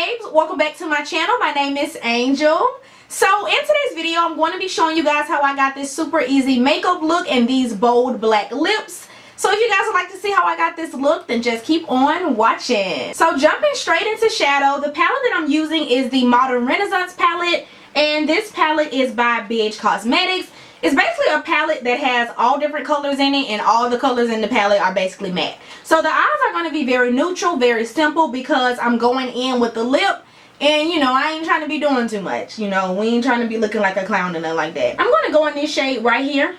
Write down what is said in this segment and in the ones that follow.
babes, welcome back to my channel. My name is Angel. So in today's video, I'm going to be showing you guys how I got this super easy makeup look and these bold black lips. So if you guys would like to see how I got this look, then just keep on watching. So jumping straight into shadow, the palette that I'm using is the Modern Renaissance palette, and this palette is by BHCosmetics. It's basically a palette that has all different colors in it, and all the colors in the palette are basically matte. So the eyes are going to be very neutral, very simple, because I'm going in with the lip. And, you know, I ain't trying to be doing too much. You know, we ain't trying to be looking like a clown or nothing like that. I'm going to go in this shade right here.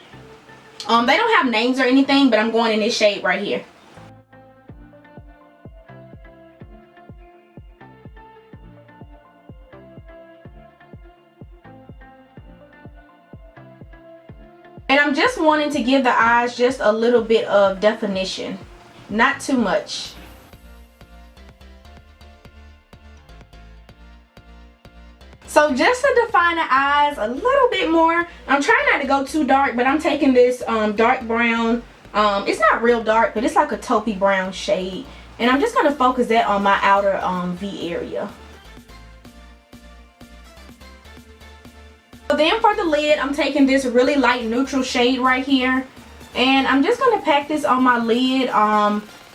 They don't have names or anything, but I'm going in this shade right here. And I'm just wanting to give the eyes just a little bit of definition. Not too much. So just to define the eyes a little bit more, I'm trying not to go too dark, but I'm taking this dark brown. It's not real dark, but it's like a taupey brown shade. And I'm just going to focus that on my outer V area. So then for the lid, I'm taking this really light neutral shade right here. And I'm just going to pack this on my lid.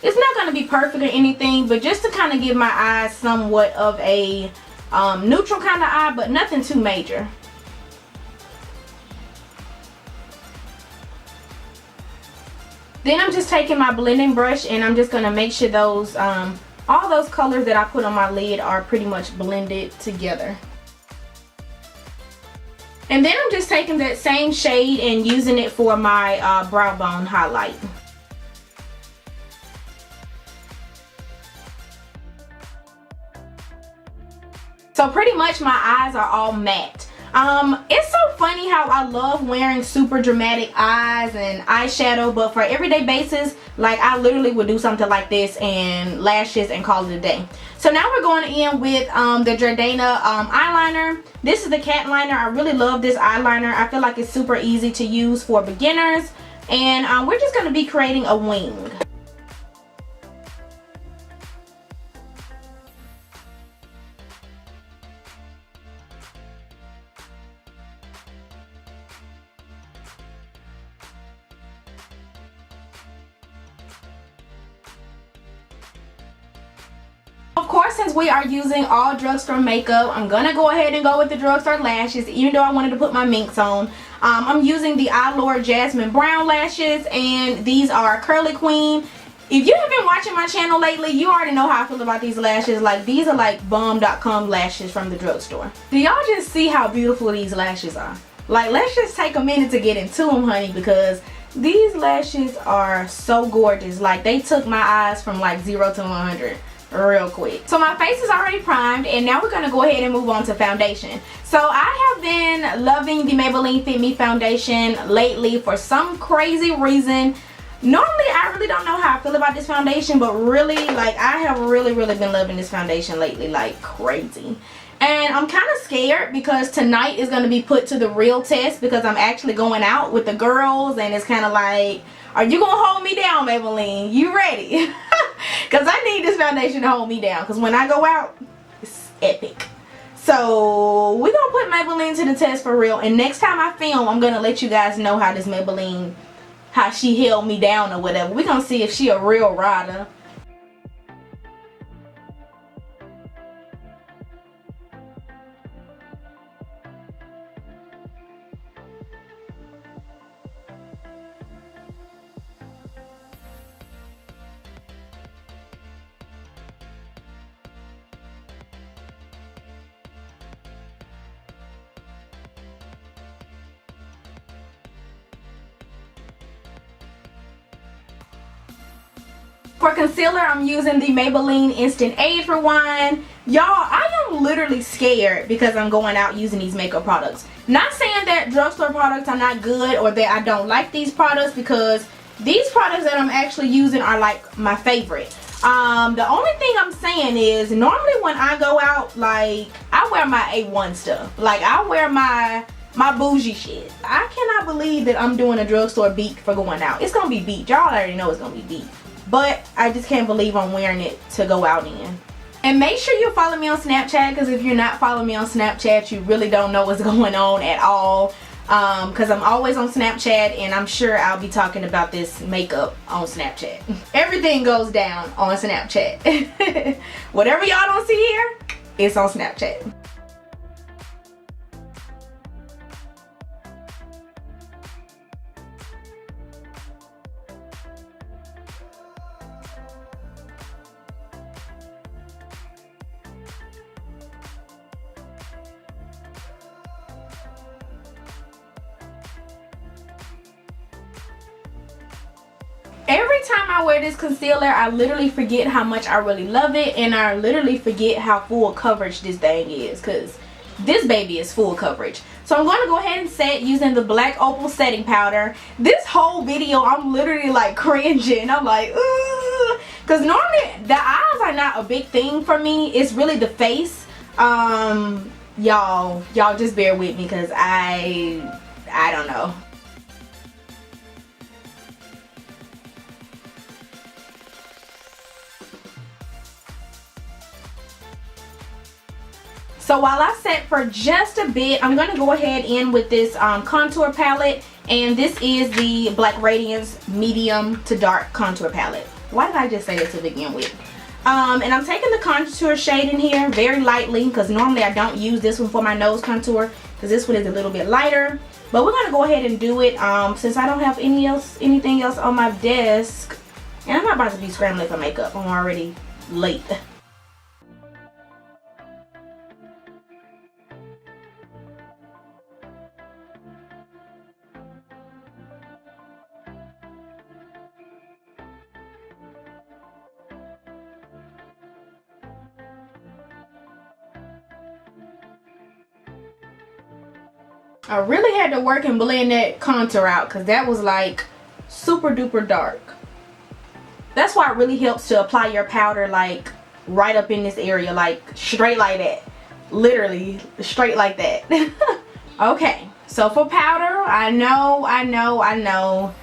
It's not going to be perfect or anything, but just to kind of give my eyes somewhat of a neutral kind of eye, but nothing too major. Then I'm just taking my blending brush and I'm just going to make sure those all those colors that I put on my lid are pretty much blended together. And then I'm just taking that same shade and using it for my brow bone highlight. So pretty much my eyes are all matte. It's so funny how I love wearing super dramatic eyes and eyeshadow, but for everyday basis, like I literally would do something like this and lashes and call it a day. So now we're going in with the Jordana eyeliner. This is the cat liner. I really love this eyeliner. I feel like it's super easy to use for beginners, and we're just going to be creating a wing. Of course, since we are using all drugstore makeup, I'm gonna go ahead and go with the drugstore lashes, even though I wanted to put my minks on. I'm using the Allure Jasmine Brown lashes, and these are Curly Queen. If you have been watching my channel lately, you already know how I feel about these lashes. Like, these are like bum.com lashes from the drugstore. Do y'all just see how beautiful these lashes are? Like, let's just take a minute to get into them, honey, because these lashes are so gorgeous. Like, they took my eyes from like 0 to 100 real quick. So my face is already primed, and now we're going to go ahead and move on to foundation. So I have been loving the Maybelline Fit Me foundation lately for some crazy reason. Normally I really don't know how I feel about this foundation, but really, like, I have really been loving this foundation lately like crazy. And I'm kind of scared because tonight is going to be put to the real test, because I'm actually going out with the girls, and it's kind of like, are you going to hold me down, Maybelline? You ready? Because I need this foundation to hold me down, because when I go out, it's epic. So we're going to put Maybelline to the test for real. And next time I film, I'm going to let you guys know how this Maybelline, how she held me down or whatever. We're going to see if she a real rider. For concealer, I'm using the Maybelline Instant Age Rewind. Y'all, I am literally scared because I'm going out using these makeup products. Not saying that drugstore products are not good or that I don't like these products, because these products that I'm actually using are like my favorite. The only thing I'm saying is, normally when I go out, like, I wear my A1 stuff. Like, I wear my bougie shit. I cannot believe that I'm doing a drugstore beat for going out. It's gonna be beat. Y'all already know it's gonna be beat. But I just can't believe I'm wearing it to go out in. And make sure you follow me on Snapchat, because if you're not following me on Snapchat, you really don't know what's going on at all. Because I'm always on Snapchat, and I'm sure I'll be talking about this makeup on Snapchat. Everything goes down on Snapchat. Whatever y'all don't see here, it's on Snapchat. Every time I wear this concealer, I literally forget how much I really love it, and I literally forget how full coverage this thing is, because this baby is full coverage. So I'm going to go ahead and set using the black Opal setting powder. This whole video, I'm literally like cringing. I'm like, ooh, because normally the eyes are not a big thing for me. It's really the face. Y'all just bear with me, because I don't know. So while I set for just a bit, I'm going to go ahead in with this contour palette. And this is the Black Radiance medium to dark contour palette. Why did I just say that to begin with? And I'm taking the contour shade in here very lightly, because normally I don't use this one for my nose contour, because this one is a little bit lighter. But we're going to go ahead and do it since I don't have anything else on my desk. And I'm not about to be scrambling for makeup. I'm already late. I really had to work and blend that contour out, because that was like super duper dark. That's why it really helps to apply your powder like right up in this area, like straight like that. Literally straight like that. Okay, so for powder, I know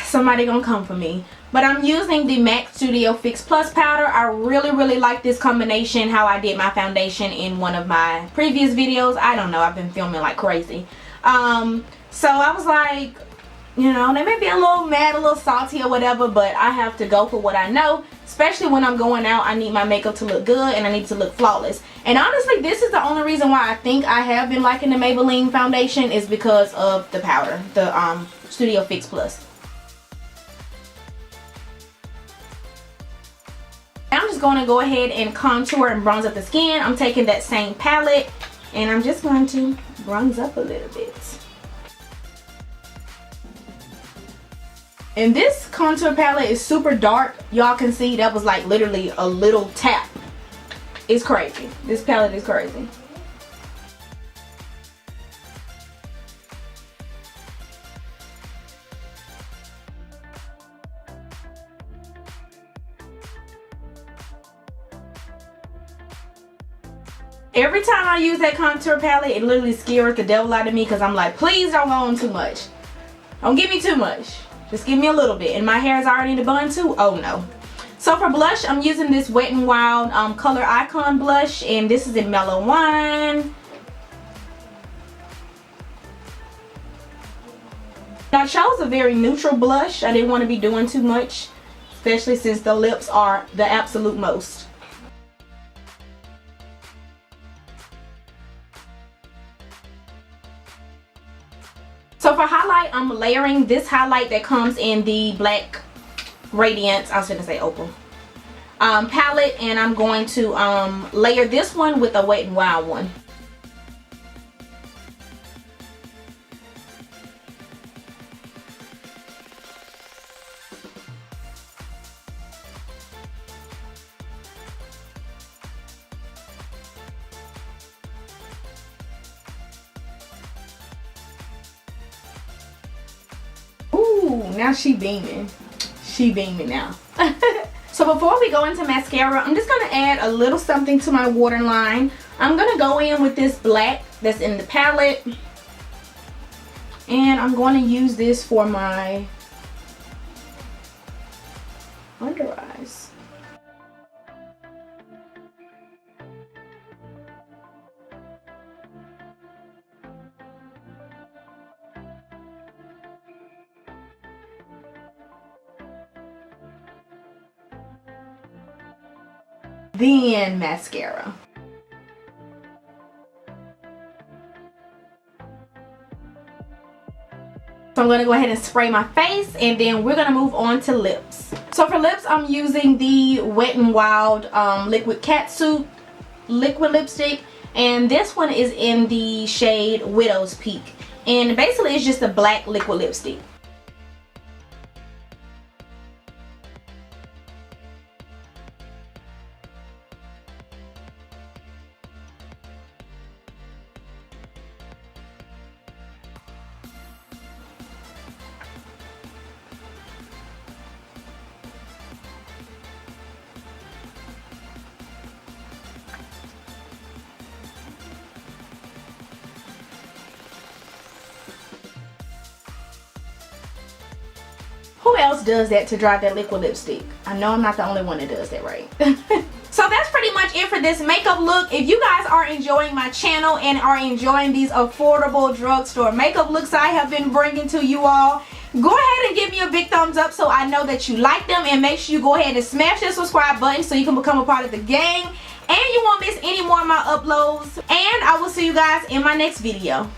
somebody gonna come for me, but I'm using the MAC Studio Fix Plus powder. I really like this combination, how I did my foundation in one of my previous videos. I don't know, I've been filming like crazy. So I was like, you know, they may be a little mad, a little salty or whatever, but I have to go for what I know. Especially when I'm going out, I need my makeup to look good and I need to look flawless. And honestly, this is the only reason why I think I have been liking the Maybelline foundation, is because of the powder, the Studio Fix Plus. I'm just going to go ahead and contour and bronze up the skin. I'm taking that same palette and I'm just going to bronze up a little bit. And this contour palette is super dark. Y'all can see that was like literally a little tap. It's crazy. This palette is crazy. Every time I use that contour palette, it literally scares the devil out of me, because I'm like, please don't go on too much. Don't give me too much. Just give me a little bit. And my hair is already in the bun too. Oh no. So for blush, I'm using this Wet n Wild Color Icon blush, and this is in Mellow Wine. I chose a very neutral blush. I didn't want to be doing too much, especially since the lips are the absolute most. So for highlight, I'm layering this highlight that comes in the Black Radiance, I was going to say Opal, palette, and I'm going to layer this one with a Wet n Wild one. Now she beaming. She beaming now. So before we go into mascara, I'm just going to add a little something to my waterline. I'm going to go in with this black that's in the palette. And I'm going to use this for my under eyes. then mascara. So I'm going to go ahead and spray my face, and then we're going to move on to lips. So for lips, I'm using the Wet n Wild Liquid Catsuit liquid lipstick, and this one is in the shade Widow's Peak, and basically it's just a black liquid lipstick. Who else does that to dry that liquid lipstick? I know I'm not the only one that does that, right? So that's pretty much it for this makeup look. If you guys are enjoying my channel and are enjoying these affordable drugstore makeup looks I have been bringing to you all, go ahead and give me a big thumbs up so I know that you like them, and make sure you go ahead and smash that subscribe button so you can become a part of the gang and you won't miss any more of my uploads. And I will see you guys in my next video.